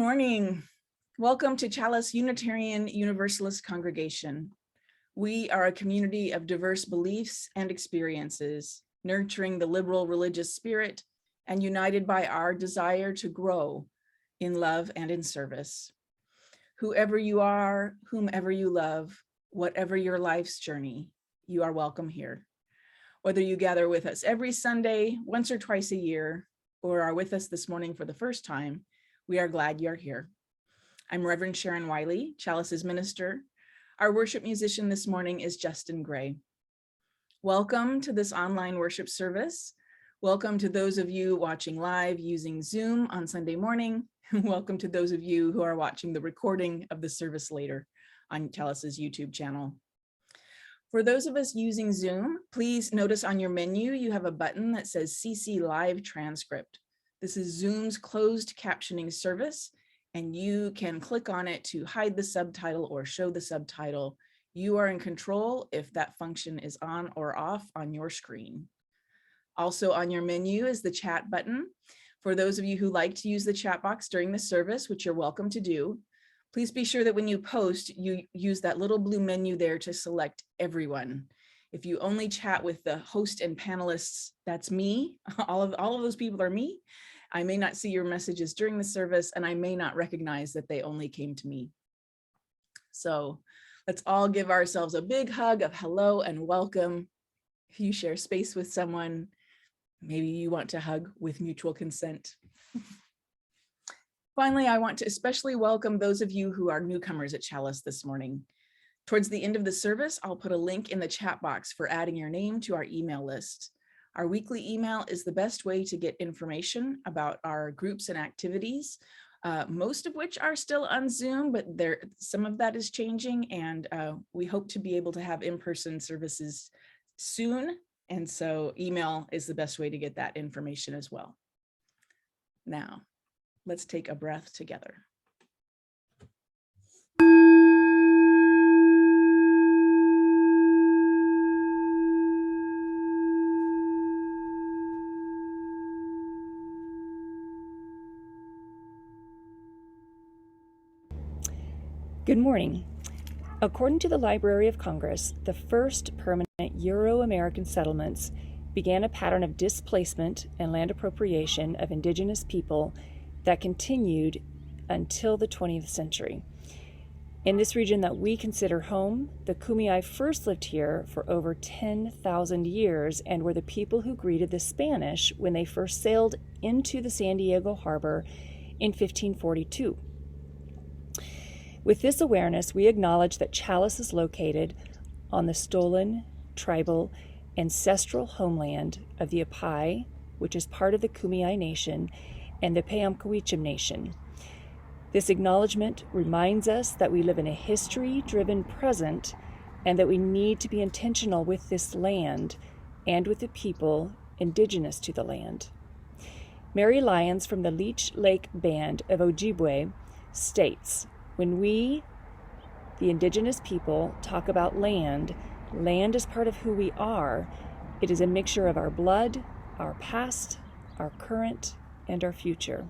morning. Welcome to Chalice Unitarian Universalist Congregation. We are a community of diverse beliefs and experiences, nurturing the liberal religious spirit and united by our desire to grow in love and in service. Whoever you are, whomever you love, whatever your life's journey, you are welcome here. Whether you gather with us every Sunday, once or twice a year, or are with us this morning for the first time, we are glad you're here. I'm Reverend Sharon Wiley, Chalice's minister. Our worship musician this morning is Justin Gray. Welcome to this online worship service. Welcome to those of you watching live using Zoom on Sunday morning. Welcome to those of you who are watching the recording of the service later on Chalice's YouTube channel. For those of us using Zoom, please notice on your menu, you have a button that says CC Live Transcript. This is Zoom's closed captioning service, and you can click on it to hide the subtitle or show the subtitle. You are in control if that function is on or off on your screen. Also on your menu is the chat button. For those of you who like to use the chat box during the service, which you're welcome to do, please be sure that when you post, you use that little blue menu there to select everyone. If you only chat with the host and panelists, that's me. All of those people are me. I may not see your messages during the service, and I may not recognize that they only came to me. So let's all give ourselves a big hug of hello and welcome. If you share space with someone, maybe you want to hug with mutual consent. Finally, I want to especially welcome those of you who are newcomers at Chalice this morning. Towards the end of the service, I'll put a link in the chat box for adding your name to our email list. Our weekly email is the best way to get information about our groups and activities, most of which are still on Zoom, but some of that is changing, and we hope to be able to have in-person services soon. And so email is the best way to get that information as well. Now, let's take a breath together. Good morning. According to the Library of Congress, the first permanent Euro-American settlements began a pattern of displacement and land appropriation of indigenous people that continued until the 20th century. In this region that we consider home, the Kumeyaay first lived here for over 10,000 years and were the people who greeted the Spanish when they first sailed into the San Diego harbor in 1542. With this awareness, we acknowledge that Chalice is located on the stolen, tribal, ancestral homeland of the Apai, which is part of the Kumeyaay Nation, and the Payamkawichem Nation. This acknowledgement reminds us that we live in a history-driven present and that we need to be intentional with this land and with the people indigenous to the land. Mary Lyons from the Leech Lake Band of Ojibwe states, "When we, the indigenous people, talk about land, land is part of who we are. It is a mixture of our blood, our past, our current, and our future."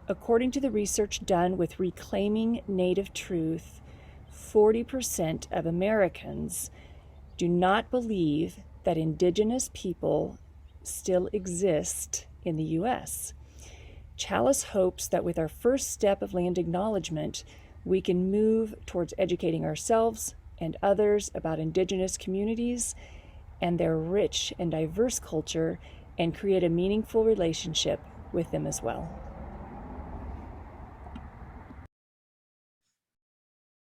According to the research done with Reclaiming Native Truth, 40% of Americans do not believe that indigenous people still exist in the U.S. Chalice hopes that with our first step of land acknowledgement, we can move towards educating ourselves and others about indigenous communities and their rich and diverse culture and create a meaningful relationship with them as well.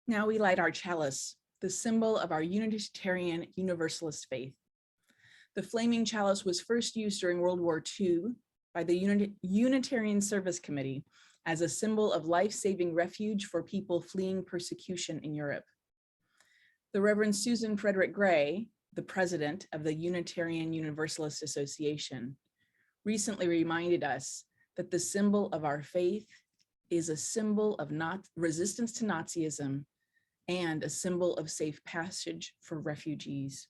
Now we light our chalice, the symbol of our Unitarian Universalist faith. The flaming chalice was first used during World War II by the Unitarian Service Committee as a symbol of life-saving refuge for people fleeing persecution in Europe. The Reverend Susan Frederick Gray, the president of the Unitarian Universalist Association, recently reminded us that the symbol of our faith is a symbol of resistance to Nazism and a symbol of safe passage for refugees.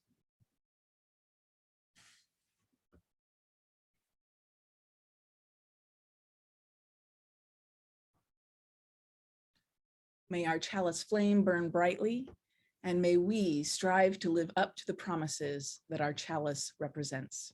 May our chalice flame burn brightly, and may we strive to live up to the promises that our chalice represents.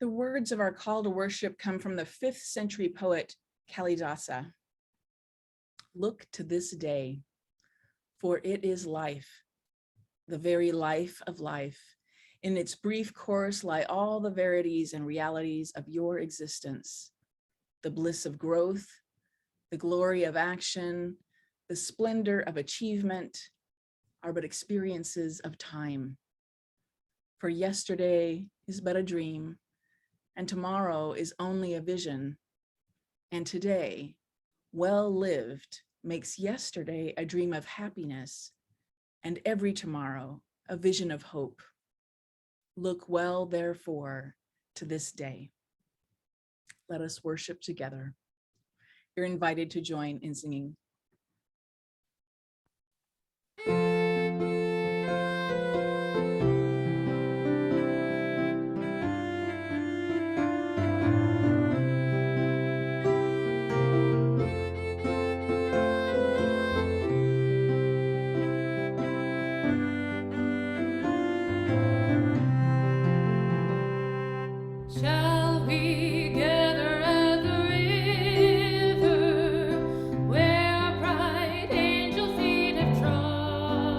The words of our call to worship come from the 5th century poet Kalidasa. Look to this day, for it is life, the very life of life. In its brief course lie all the verities and realities of your existence, the bliss of growth, the glory of action, the splendor of achievement are but experiences of time. For yesterday is but a dream, and tomorrow is only a vision. And today, well lived, makes yesterday a dream of happiness, and every tomorrow a vision of hope. Look well, therefore, to this day. Let us worship together. You're invited to join in singing. Shall we gather at the river where our bright angel feet have trod?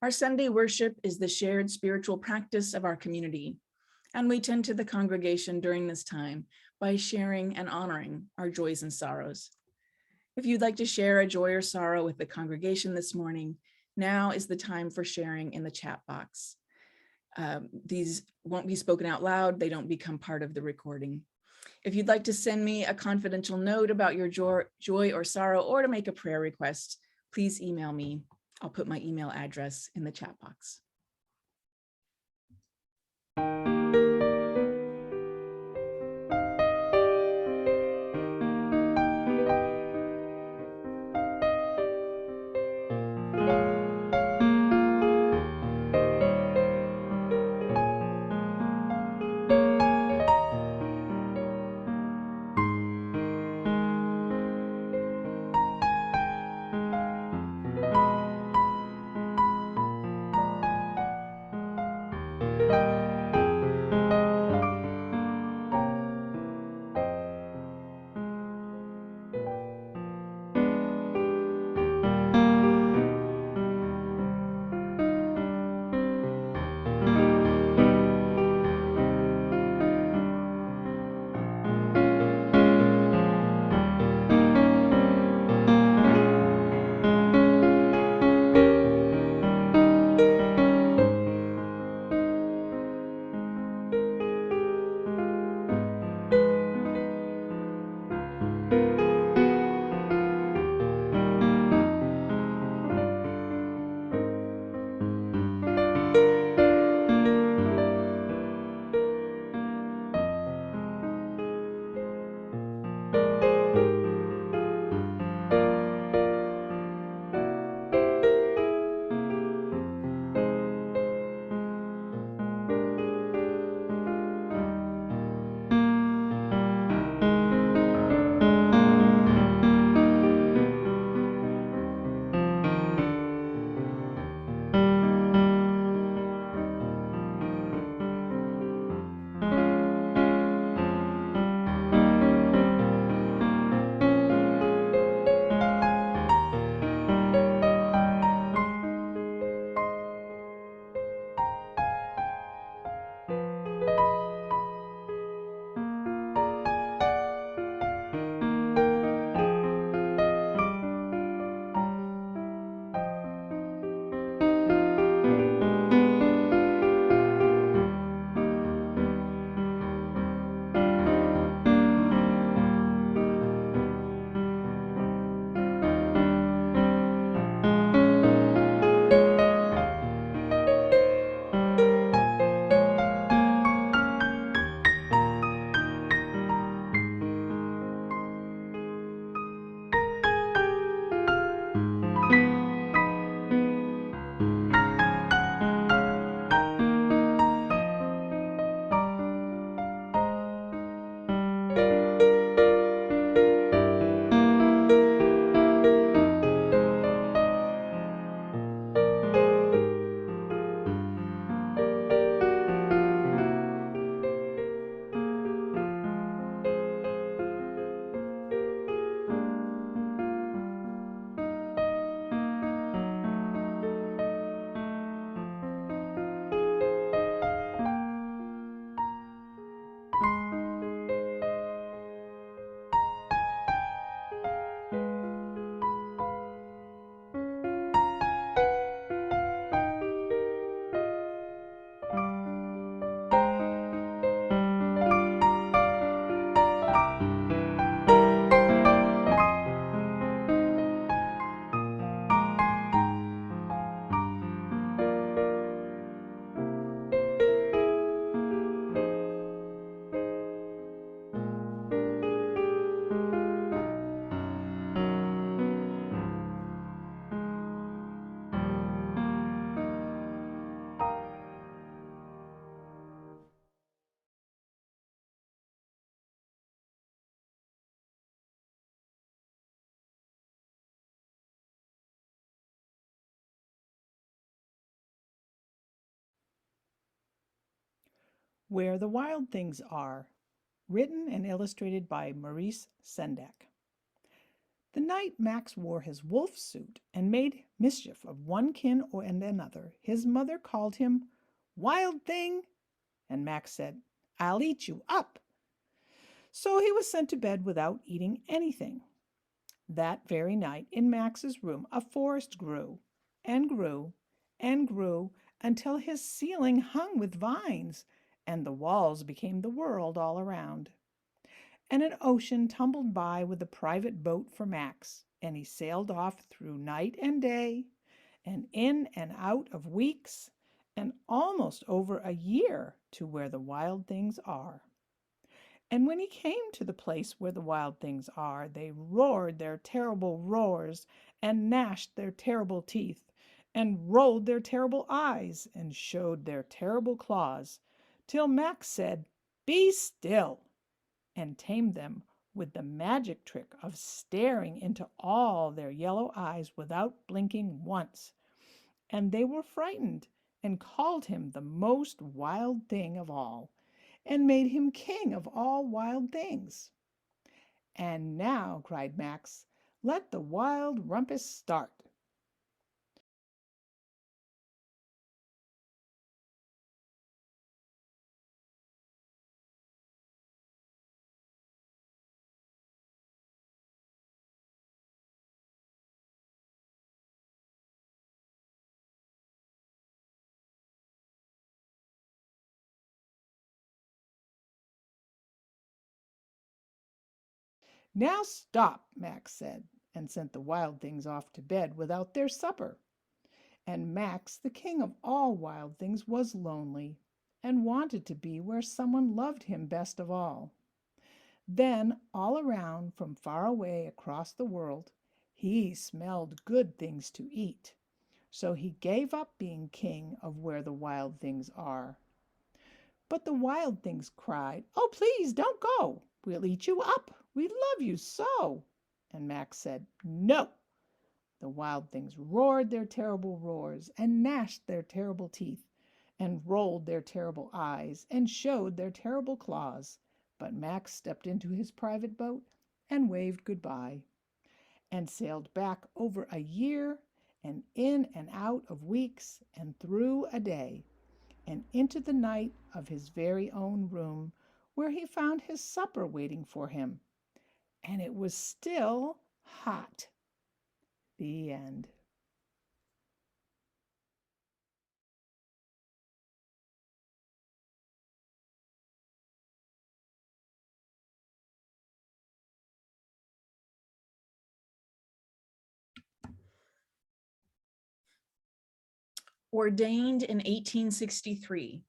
Our Sunday worship is the shared spiritual practice of our community, and we tend to the congregation during this time by sharing and honoring our joys and sorrows. If you'd like to share a joy or sorrow with the congregation this morning, now is the time for sharing in the chat box. These won't be spoken out loud. They don't become part of the recording. If you'd like to send me a confidential note about your joy or sorrow, or to make a prayer request, please email me. I'll put my email address in the chat box. Where the Wild Things Are, written and illustrated by Maurice Sendak. The night Max wore his wolf suit and made mischief of one kin and another, his mother called him "Wild Thing," and Max said, "I'll eat you up." So he was sent to bed without eating anything. That very night in Max's room a forest grew and grew and grew until his ceiling hung with vines, and the walls became the world all around. And an ocean tumbled by with a private boat for Max, and he sailed off through night and day, and in and out of weeks, and almost over a year to where the wild things are. And when he came to the place where the wild things are, they roared their terrible roars, and gnashed their terrible teeth, and rolled their terrible eyes, and showed their terrible claws, till Max said, "Be still," and tamed them with the magic trick of staring into all their yellow eyes without blinking once. And they were frightened, and called him the most wild thing of all, and made him king of all wild things. "And now," cried Max, "let the wild rumpus start." "Now stop," Max said, and sent the wild things off to bed without their supper. And Max, the king of all wild things, was lonely, and wanted to be where someone loved him best of all. Then, all around, from far away across the world, he smelled good things to eat. So he gave up being king of where the wild things are. But the wild things cried, "Oh, please don't go. We'll eat you up. We love you so." And Max said, "No." The wild things roared their terrible roars, and gnashed their terrible teeth, and rolled their terrible eyes, and showed their terrible claws. But Max stepped into his private boat and waved goodbye, and sailed back over a year, and in and out of weeks, and through a day, and into the night of his very own room, where he found his supper waiting for him. And it was still hot. The end. Ordained in 1863,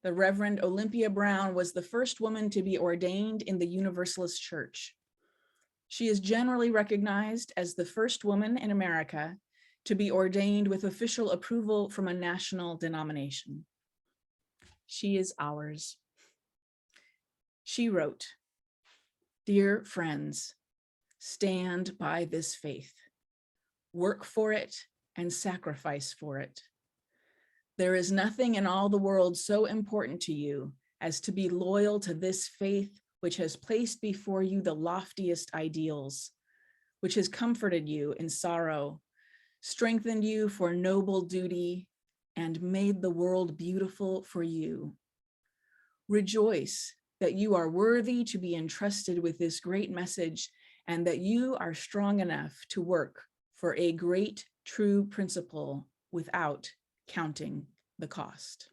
the Reverend Olympia Brown was the first woman to be ordained in the Universalist Church. She is generally recognized as the first woman in America to be ordained with official approval from a national denomination. She is ours. She wrote, "Dear friends, stand by this faith, work for it and sacrifice for it. There is nothing in all the world so important to you as to be loyal to this faith which has placed before you the loftiest ideals, which has comforted you in sorrow, strengthened you for noble duty, and made the world beautiful for you. Rejoice that you are worthy to be entrusted with this great message, and that you are strong enough to work for a great true principle without counting the cost."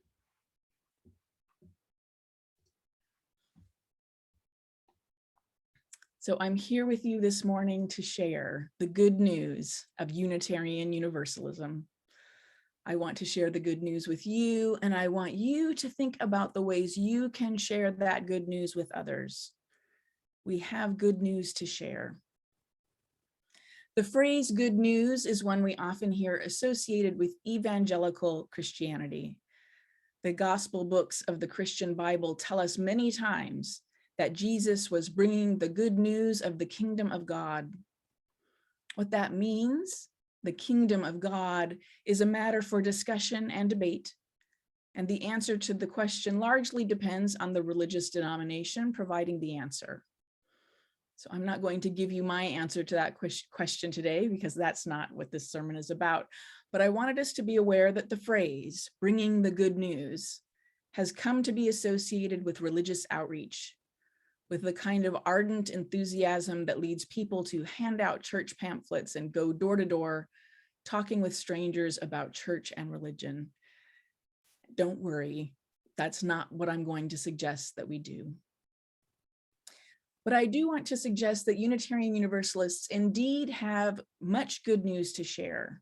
So I'm here with you this morning to share the good news of Unitarian Universalism. I want to share the good news with you, and I want you to think about the ways you can share that good news with others. We have good news to share. The phrase good news is one we often hear associated with evangelical Christianity. The gospel books of the Christian Bible tell us many times that Jesus was bringing the good news of the kingdom of God. What that means, the kingdom of God, is a matter for discussion and debate, and the answer to the question largely depends on the religious denomination providing the answer. So I'm not going to give you my answer to that question today, because that's not what this sermon is about. But I wanted us to be aware that the phrase, bringing the good news, has come to be associated with religious outreach, with the kind of ardent enthusiasm that leads people to hand out church pamphlets and go door to door, talking with strangers about church and religion. Don't worry, that's not what I'm going to suggest that we do. But I do want to suggest that Unitarian Universalists indeed have much good news to share,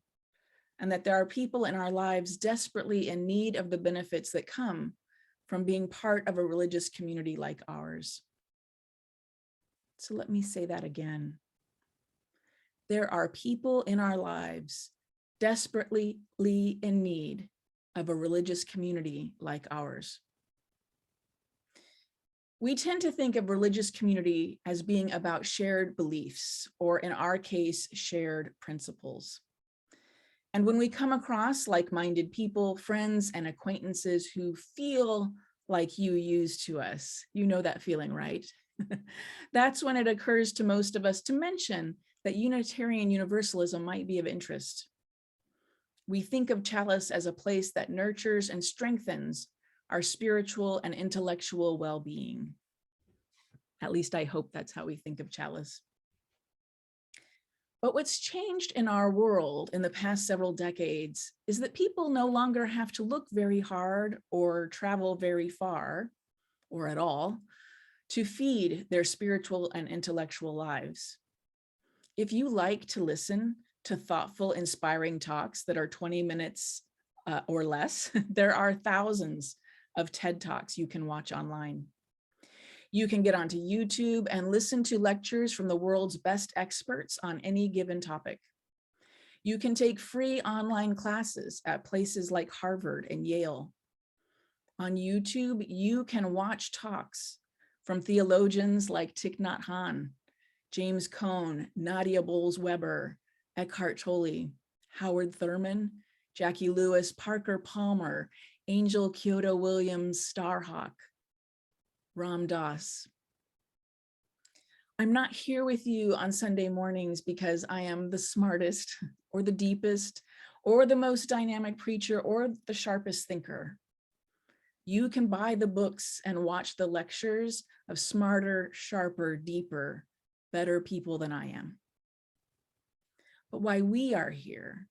and that there are people in our lives desperately in need of the benefits that come from being part of a religious community like ours. So let me say that again. There are people in our lives desperately in need of a religious community like ours. We tend to think of religious community as being about shared beliefs, or in our case, shared principles. And when we come across like-minded people, friends, and acquaintances who feel like you used to us, you know that feeling, right? That's when it occurs to most of us to mention that Unitarian Universalism might be of interest. We think of Chalice as a place that nurtures and strengthens our spiritual and intellectual well-being. At least I hope that's how we think of Chalice. But what's changed in our world in the past several decades is that people no longer have to look very hard or travel very far, or at all, to feed their spiritual and intellectual lives. If you like to listen to thoughtful, inspiring talks that are 20 minutes or less, there are thousands of TED Talks you can watch online. You can get onto YouTube and listen to lectures from the world's best experts on any given topic. You can take free online classes at places like Harvard and Yale. On YouTube, you can watch talks from theologians like Thich Nhat Hanh, James Cone, Nadia Bowles-Weber, Eckhart Tolle, Howard Thurman, Jackie Lewis, Parker Palmer, Angel Kyoto Williams, Starhawk, Ram Dass. I'm not here with you on Sunday mornings because I am the smartest or the deepest or the most dynamic preacher or the sharpest thinker. You can buy the books and watch the lectures of smarter, sharper, deeper, better people than I am. But why we are here,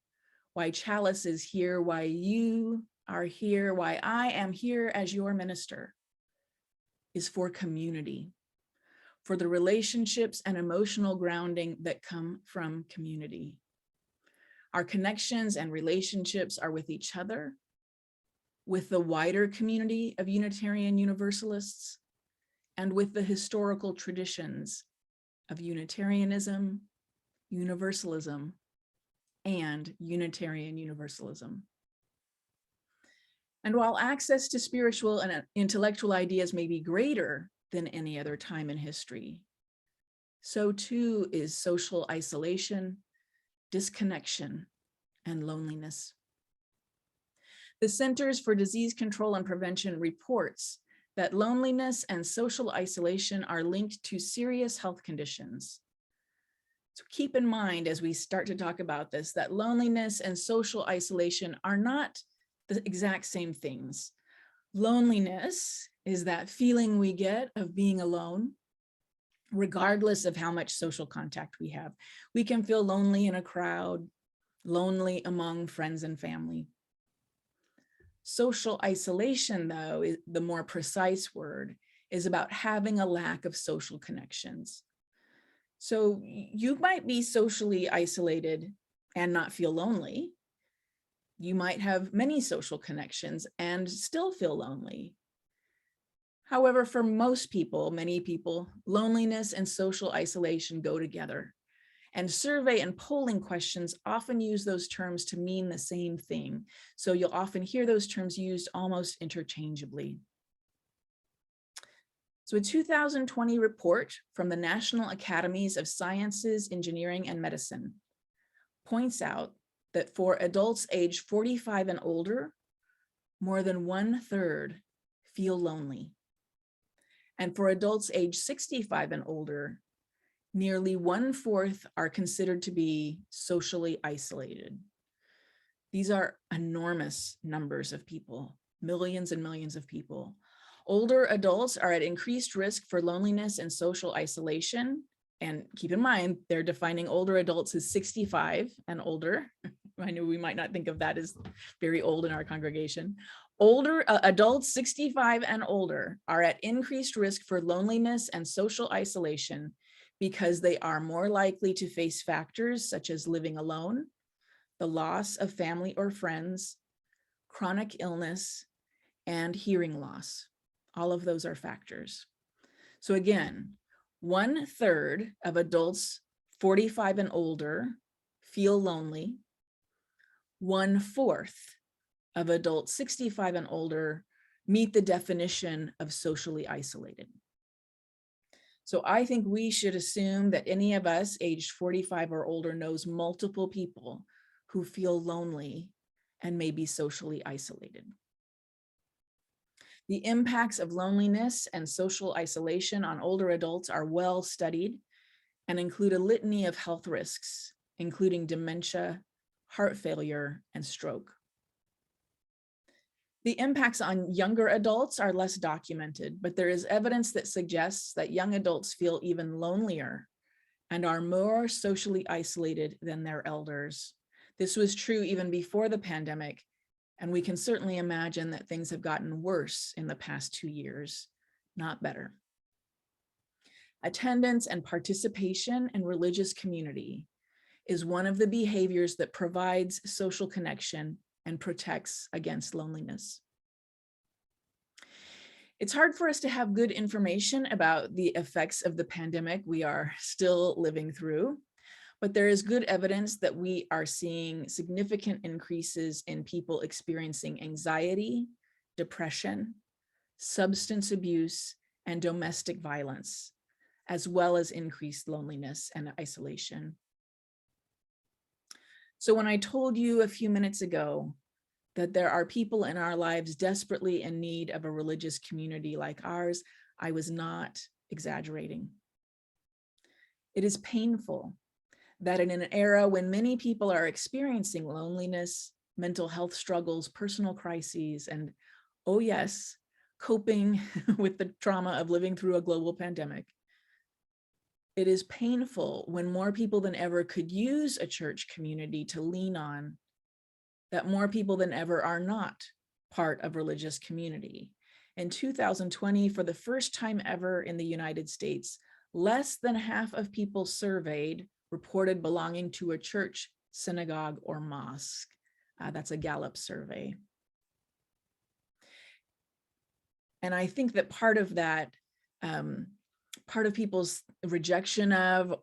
why Chalice is here, why you are here, why I am here as your minister, is for community, for the relationships and emotional grounding that come from community. Our connections and relationships are with each other, with the wider community of Unitarian Universalists, and with the historical traditions of Unitarianism, Universalism, and Unitarian Universalism. And while access to spiritual and intellectual ideas may be greater than any other time in history, so too is social isolation, disconnection, and loneliness. The Centers for Disease Control and Prevention reports that loneliness and social isolation are linked to serious health conditions. So keep in mind as we start to talk about this, that loneliness and social isolation are not the exact same things. Loneliness is that feeling we get of being alone, regardless of how much social contact we have. We can feel lonely in a crowd, lonely among friends and family. Social isolation, though, is the more precise word, is about having a lack of social connections. So you might be socially isolated and not feel lonely. You might have many social connections and still feel lonely. However, for most people, many people, loneliness and social isolation go together. And survey and polling questions often use those terms to mean the same thing. So you'll often hear those terms used almost interchangeably. So a 2020 report from the National Academies of Sciences, Engineering, and Medicine points out that for adults aged 45 and older, more than 1/3 feel lonely. And for adults aged 65 and older, Nearly 1/4 are considered to be socially isolated. These are enormous numbers of people, millions and millions of people. Older adults are at increased risk for loneliness and social isolation. And keep in mind, they're defining older adults as 65 and older. I know we might not think of that as very old in our congregation. Older adults 65 and older are at increased risk for loneliness and social isolation because they are more likely to face factors such as living alone, the loss of family or friends, chronic illness, and hearing loss. All of those are factors. So again, 1/3 of adults 45 and older feel lonely. 1/4 of adults 65 and older meet the definition of socially isolated. So I think we should assume that any of us aged 45 or older knows multiple people who feel lonely and may be socially isolated. The impacts of loneliness and social isolation on older adults are well studied and include a litany of health risks, including dementia, heart failure, and stroke. The impacts on younger adults are less documented, but there is evidence that suggests that young adults feel even lonelier and are more socially isolated than their elders. This was true even before the pandemic, and we can certainly imagine that things have gotten worse in the past 2 years, not better. Attendance and participation in religious community is one of the behaviors that provides social connection and protects against loneliness. It's hard for us to have good information about the effects of the pandemic we are still living through, but there is good evidence that we are seeing significant increases in people experiencing anxiety, depression, substance abuse, and domestic violence, as well as increased loneliness and isolation. So when I told you a few minutes ago that there are people in our lives desperately in need of a religious community like ours, I was not exaggerating. It is painful that in an era when many people are experiencing loneliness, mental health struggles, personal crises, and oh yes, coping with the trauma of living through a global pandemic, it is painful when more people than ever could use a church community to lean on, that more people than ever are not part of religious community. In 2020, for the first time ever in the United States, less than half of people surveyed reported belonging to a church, synagogue, or mosque. That's a Gallup survey. And I think that part of that, part of people's rejection of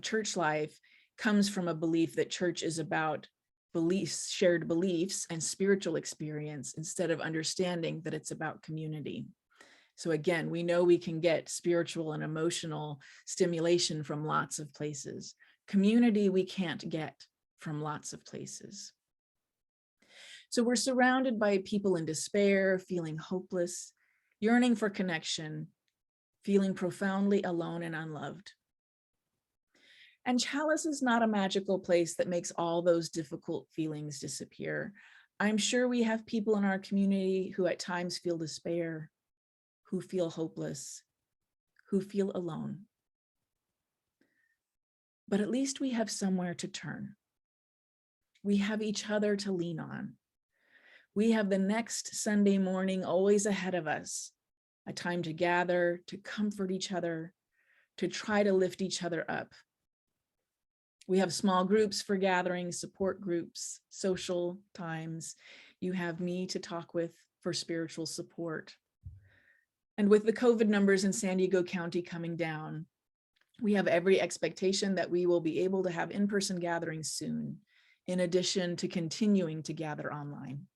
church life comes from a belief that church is about beliefs, shared beliefs, and spiritual experience instead of understanding that it's about community. So again, we know we can get spiritual and emotional stimulation from lots of places. Community we can't get from lots of places. So we're surrounded by people in despair, feeling hopeless, yearning for connection, feeling profoundly alone and unloved. And Chalice is not a magical place that makes all those difficult feelings disappear. I'm sure we have people in our community who at times feel despair, who feel hopeless, who feel alone. But at least we have somewhere to turn. We have each other to lean on. We have the next Sunday morning always ahead of us, a time to gather, to comfort each other, to try to lift each other up. We have small groups for gatherings, support groups, social times. You have me to talk with for spiritual support. And with the COVID numbers in San Diego County coming down, we have every expectation that we will be able to have in-person gatherings soon, in addition to continuing to gather online.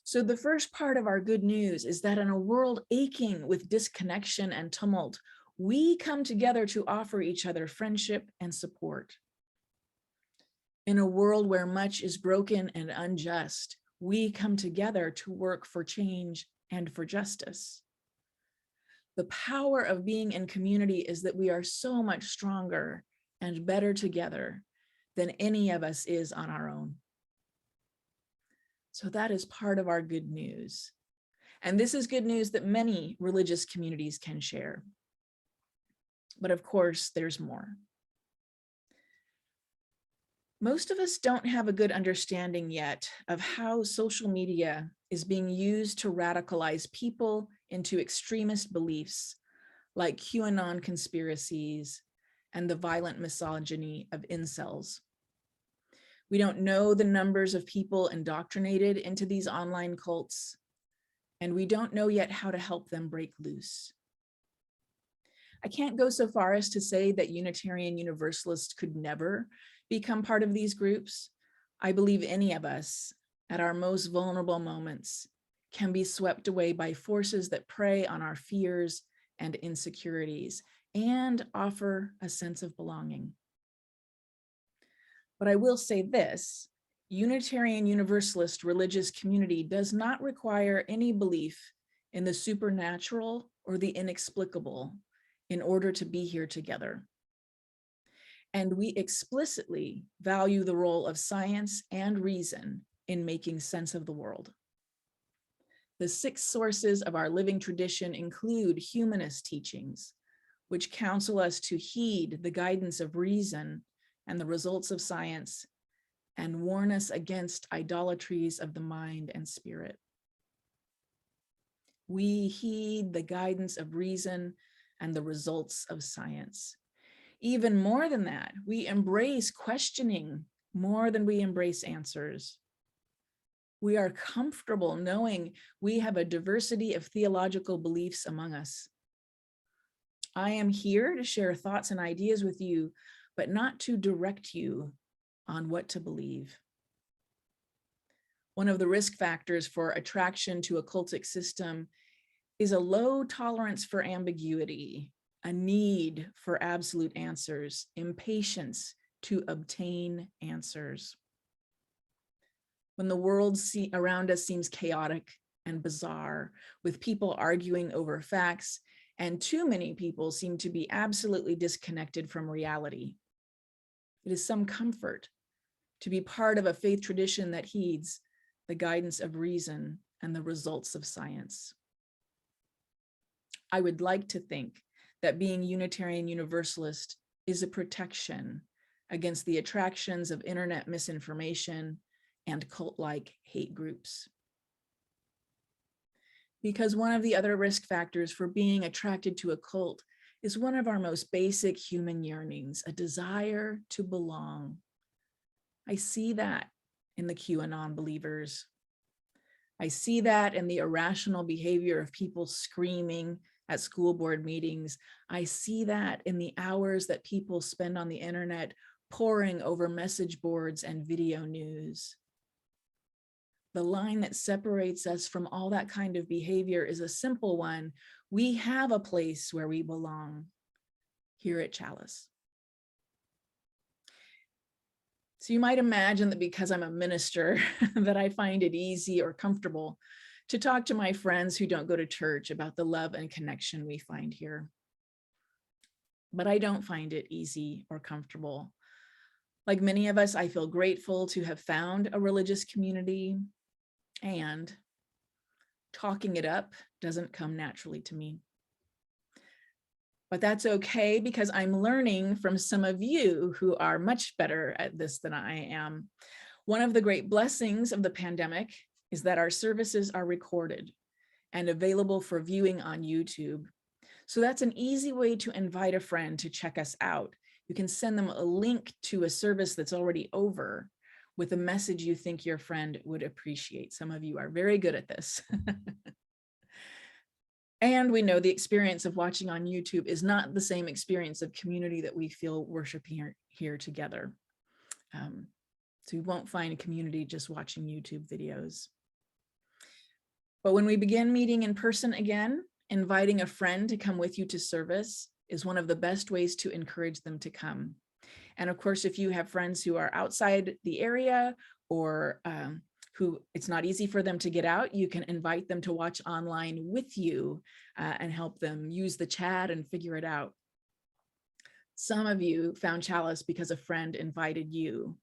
So the first part of our good news is that in a world aching with disconnection and tumult, we come together to offer each other friendship and support. In a world where much is broken and unjust, we come together to work for change and for justice. The power of being in community is that we are so much stronger and better together than any of us is on our own. So that is part of our good news. And this is good news that many religious communities can share. But of course, there's more. Most of us don't have a good understanding yet of how social media is being used to radicalize people into extremist beliefs like QAnon conspiracies and the violent misogyny of incels. We don't know the numbers of people indoctrinated into these online cults, and we don't know yet how to help them break loose. I can't go so far as to say that Unitarian Universalists could never become part of these groups. I believe any of us at our most vulnerable moments can be swept away by forces that prey on our fears and insecurities and offer a sense of belonging. But I will say this, Unitarian Universalist religious community does not require any belief in the supernatural or the inexplicable in order to be here together. And we explicitly value the role of science and reason in making sense of the world. The 6 sources of our living tradition include humanist teachings, which counsel us to heed the guidance of reason and the results of science, and warn us against idolatries of the mind and spirit. We heed the guidance of reason and the results of science. Even more than that, we embrace questioning more than we embrace answers. We are comfortable knowing we have a diversity of theological beliefs among us. I am here to share thoughts and ideas with you, but not to direct you on what to believe. One of the risk factors for attraction to a cultic system is a low tolerance for ambiguity, a need for absolute answers, impatience to obtain answers. When the world around us seems chaotic and bizarre, with people arguing over facts, and too many people seem to be absolutely disconnected from reality, it is some comfort to be part of a faith tradition that heeds the guidance of reason and the results of science. I would like to think that being Unitarian Universalist is a protection against the attractions of internet misinformation and cult-like hate groups. Because one of the other risk factors for being attracted to a cult is one of our most basic human yearnings, a desire to belong. I see that in the QAnon believers. I see that in the irrational behavior of people screaming at school board meetings. I see that in the hours that people spend on the internet poring over message boards and video news. The line that separates us from all that kind of behavior is a simple one. We have a place where we belong here at Chalice. So you might imagine that because I'm a minister that I find it easy or comfortable to talk to my friends who don't go to church about the love and connection we find here. But I don't find it easy or comfortable. Like many of us, I feel grateful to have found a religious community, and talking it up doesn't come naturally to me. But that's okay, because I'm learning from some of you who are much better at this than I am. One of the great blessings of the pandemic is that our services are recorded and available for viewing on YouTube. So that's an easy way to invite a friend to check us out. You can send them a link to a service that's already over with a message you think your friend would appreciate. Some of you are very good at this. And we know the experience of watching on YouTube is not the same experience of community that we feel worshiping here together. So you won't find a community just watching YouTube videos. But when we begin meeting in person again, inviting a friend to come with you to service is one of the best ways to encourage them to come. And of course, if you have friends who are outside the area or who it's not easy for them to get out, you can invite them to watch online with you and help them use the chat and figure it out. Some of you found Chalice because a friend invited you.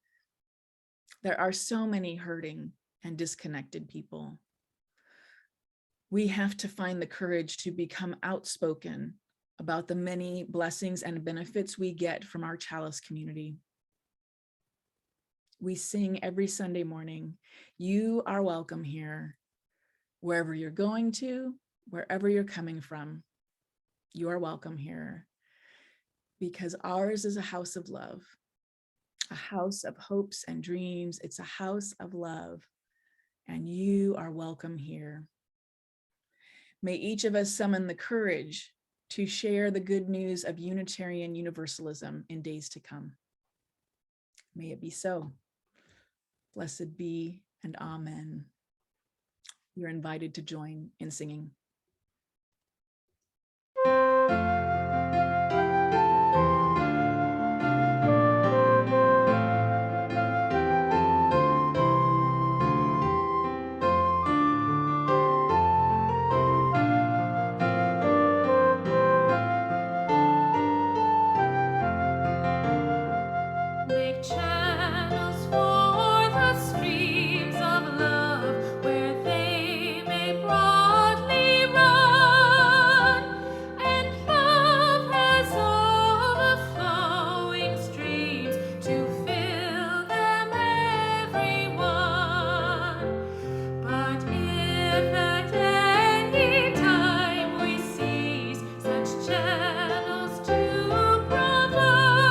There are so many hurting and disconnected people. We have to find the courage to become outspoken about the many blessings and benefits we get from our Chalice community. We sing every Sunday morning, "You are welcome here." Wherever you're going to, wherever you're coming from, you are welcome here. Because ours is a house of love, a house of hopes and dreams. It's a house of love, and you are welcome here. May each of us summon the courage to share the good news of Unitarian Universalism in days to come. May it be so. Blessed be and amen. You're invited to join in singing. Make channels for the streams of love where they may broadly run, and love has overflowing streams to fill them everyone. But if at any time we seize such channels to provide,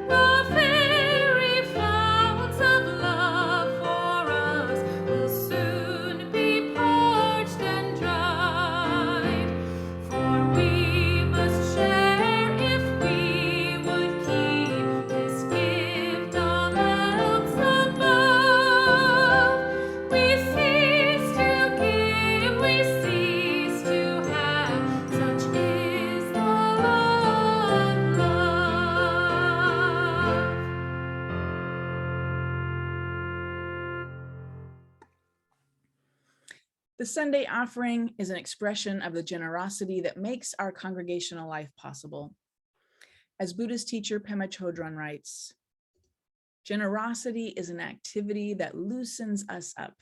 the very fountains of love for us will soon be parched and dried. For we must share if we would keep this gift of elves above. We cease to give, we cease to have, such is the love of love. The Sunday offering is an expression of the generosity that makes our congregational life possible. As Buddhist teacher Pema Chodron writes, generosity is an activity that loosens us up.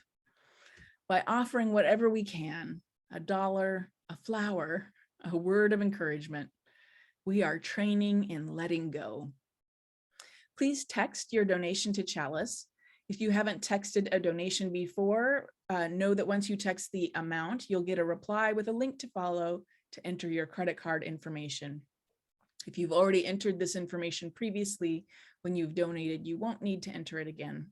By offering whatever we can, $1, a flower, a word of encouragement, we are training in letting go. Please text your donation to Chalice. If you haven't texted a donation before, know that once you text the amount, you'll get a reply with a link to follow to enter your credit card information. If you've already entered this information previously when you've donated, you won't need to enter it again.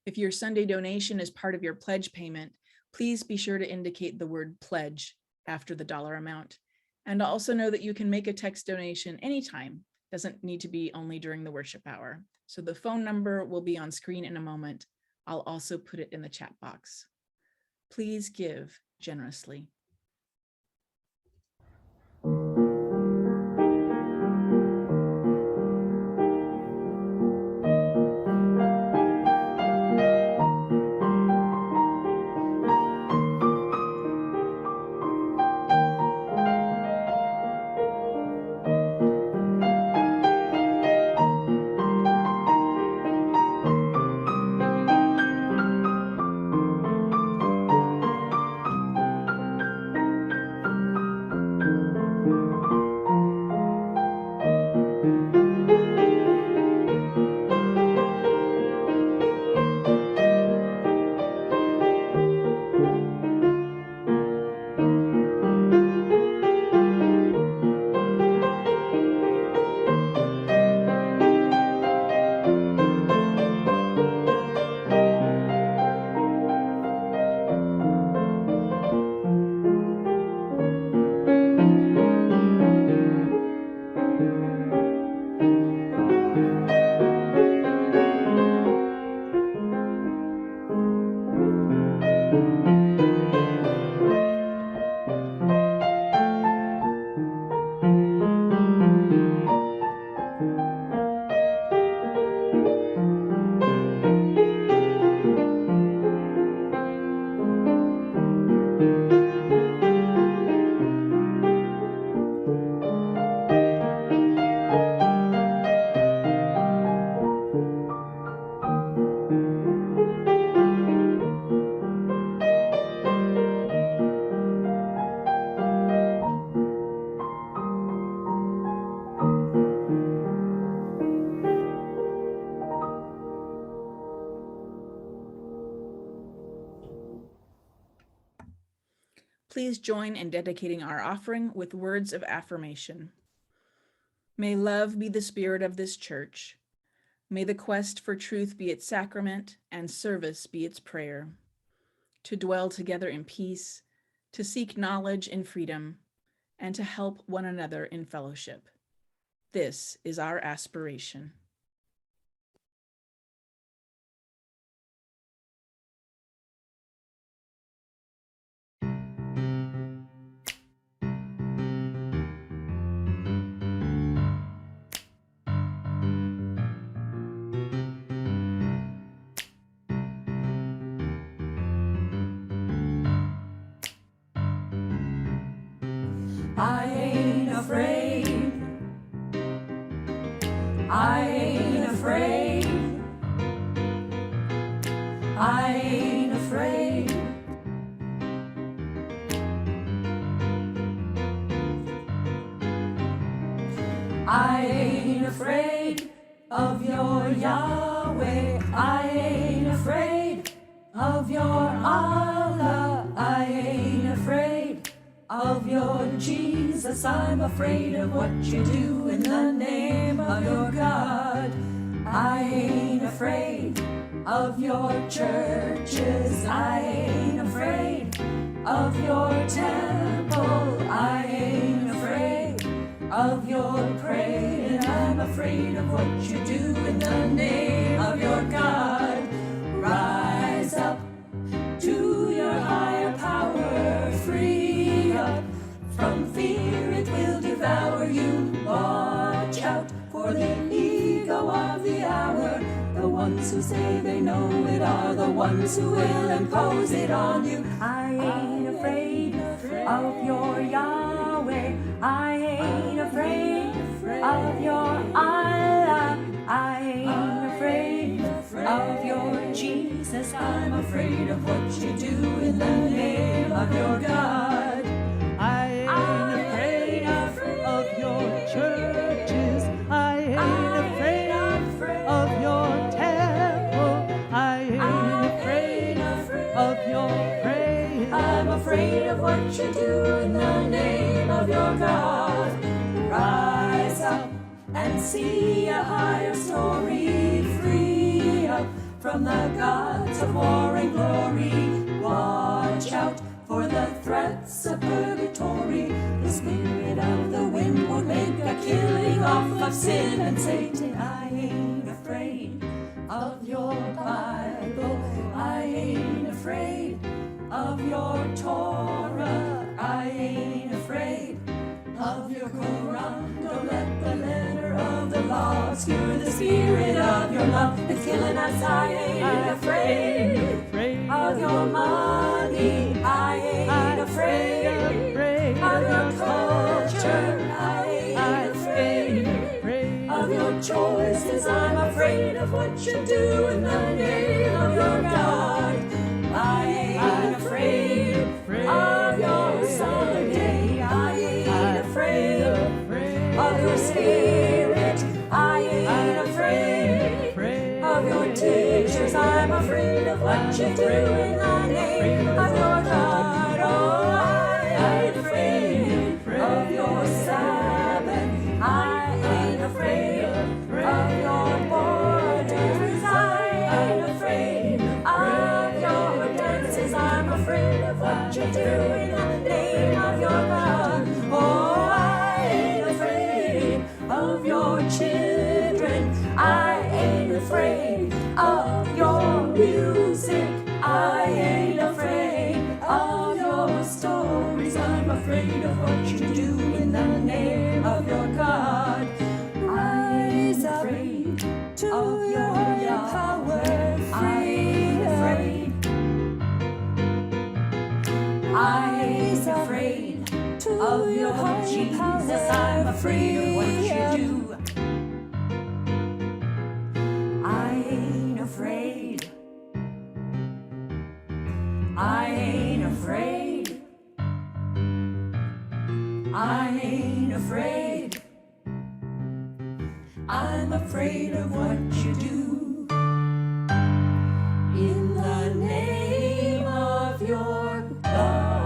If your Sunday donation is part of your pledge payment, please be sure to indicate the word pledge after the dollar amount. And also know that you can make a text donation anytime. Doesn't need to be only during the worship hour. So the phone number will be on screen in a moment. I'll also put it in the chat box. Please give generously. Please join in dedicating our offering with words of affirmation. May love be the spirit of this church. May the quest for truth be its sacrament and service be its prayer. To dwell together in peace, to seek knowledge in freedom, and to help one another in fellowship. This is our aspiration. I ain't afraid. I ain't afraid. I ain't afraid. I ain't afraid of your Yahweh. I ain't afraid of your Allah. I ain't afraid of your Jesus. I'm afraid of what you do in the name of your God. I ain't afraid of your churches. I ain't afraid of your temple. I ain't afraid of your praying. I'm afraid of what you do in the name of your God. Rise up to your higher power. Free up from fear, it will devour you. Watch out for the ego of the hour. The ones who say they know it are the ones who will impose it on you. I ain't afraid of your Yahweh. I ain't afraid of your Allah. I ain't afraid of your Jesus. I'm afraid of what you do in the name of your God. I ain't afraid of your churches. I ain't afraid of your temple. I ain't afraid of your praise. I'm afraid of what you do in the name of your God. Rise up and see a higher story. Free up from the gods of war and glory. Watch out for the threats of purgatory. The spirit of the wind will make a killing off of sin and Satan. I ain't afraid of your Bible. I ain't afraid of your Torah. I ain't afraid of your Quran. Don't let the letter of the law obscure the spirit of your love. It's killing us. I ain't afraid of your money. I ain't afraid of your culture. I ain't afraid of your choices. I'm afraid of what you do in the name of your God. I ain't afraid of your Sunday. I ain't afraid of your spirit. I ain't afraid of your teachers. I'm afraid of what you do in the name of your God. Oh, I ain't afraid of your Sabbath. I ain't afraid of your borders. I ain't afraid of your dances. I'm afraid of what you do in the name of your God. Oh, I ain't afraid of your children. I ain't afraid of your music. I ain't afraid of your stories. I'm afraid of what you do in the name of your God. Rise up to your power. I ain't afraid. I ain't afraid of your Jesus. I'm afraid of what you do. I ain't afraid. I ain't afraid. I ain't afraid. I'm afraid of what you do in the name of your God.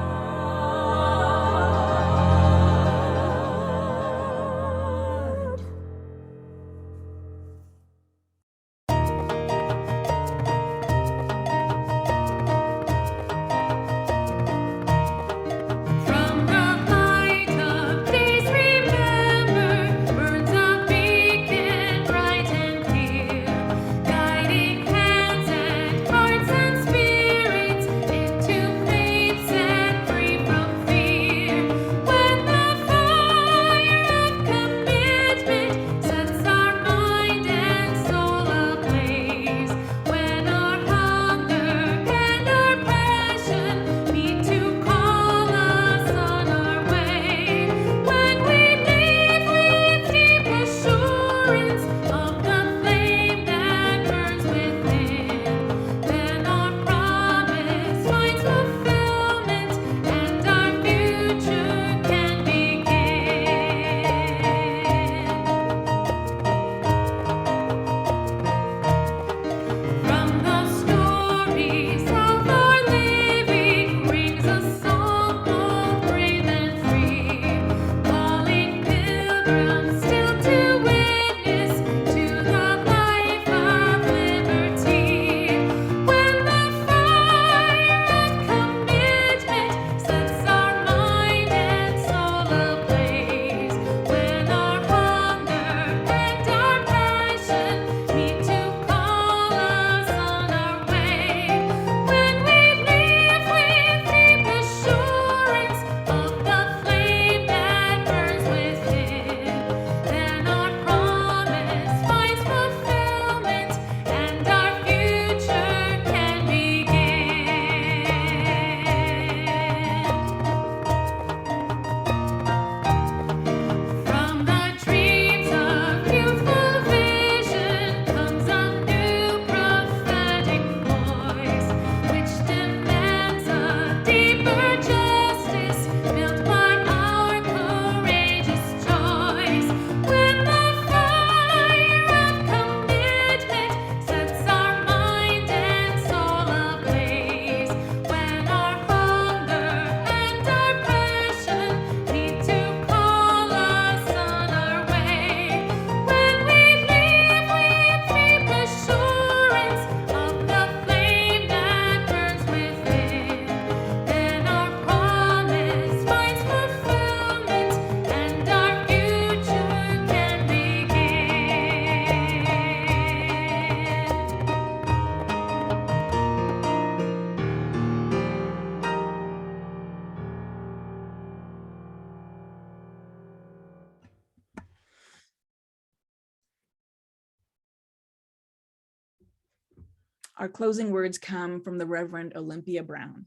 Our closing words come from the Reverend Olympia Brown,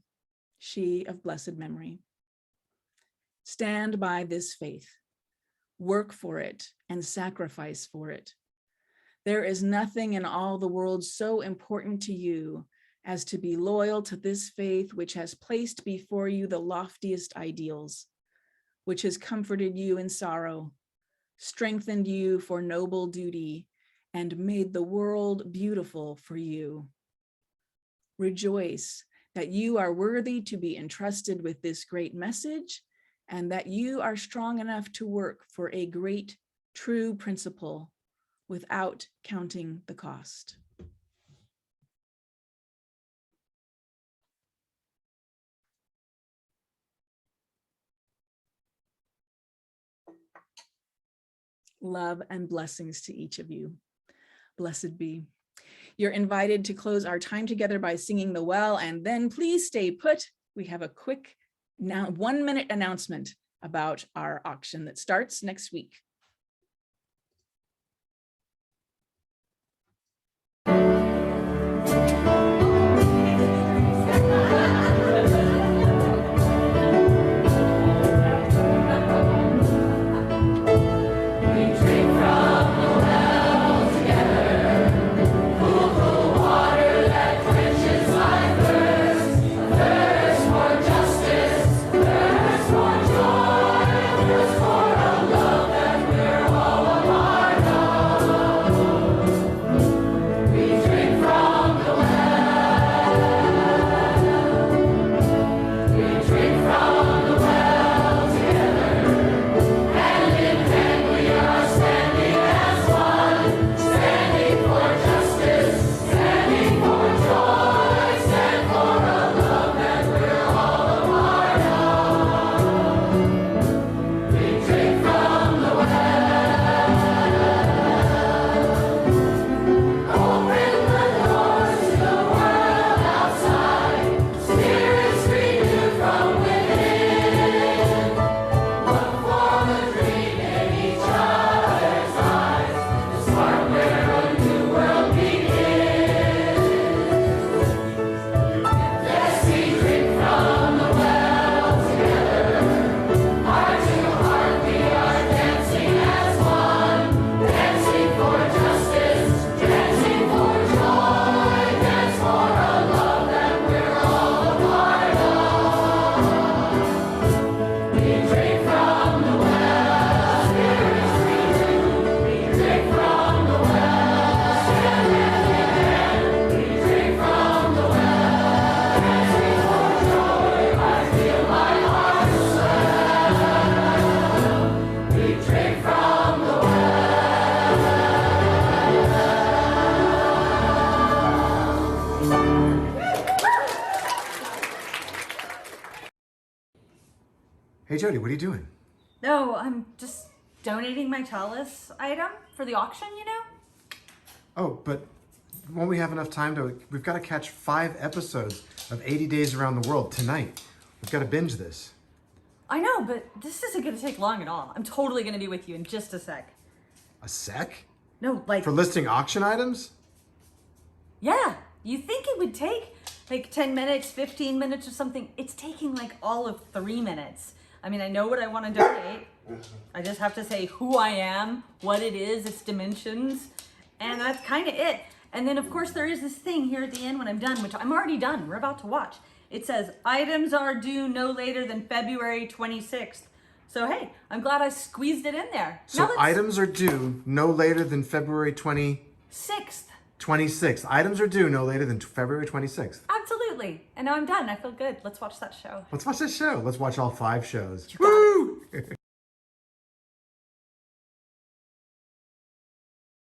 she of blessed memory. Stand by this faith, work for it, and sacrifice for it. There is nothing in all the world so important to you as to be loyal to this faith which has placed before you the loftiest ideals, which has comforted you in sorrow, strengthened you for noble duty, and made the world beautiful for you. Rejoice that you are worthy to be entrusted with this great message, and that you are strong enough to work for a great, true principle without counting the cost. Love and blessings to each of you. Blessed be. You're invited to close our time together by singing the well, and then please stay put. We have a quick 1-minute announcement about our auction that starts next week. Hey Jody, what are you doing? No, I'm just donating my chalice item for the auction, you know? Oh, but won't we have enough time to... We've got to catch 5 episodes of 80 Days Around the World tonight. We've got to binge this. I know, but this isn't going to take long at all. I'm totally going to be with you in just a sec. A sec? No, like... For listing auction items? Yeah, you think it would take like 10 minutes, 15 minutes or something? It's taking like all of 3 minutes. I mean, I know what I want to donate. I just have to say who I am, what it is, its dimensions, and that's kind of it. And then, of course, there is this thing here at the end when I'm done, which I'm already done. We're about to watch. It says, items are due no later than February 26th. So, hey, I'm glad I squeezed it in there. So items are due no later than February 6th. 26th. Items are due no later than February 26th. Absolutely. And now I'm done. I feel good. Let's watch that show. Let's watch this show. Let's watch all 5 shows. You got it. Woo!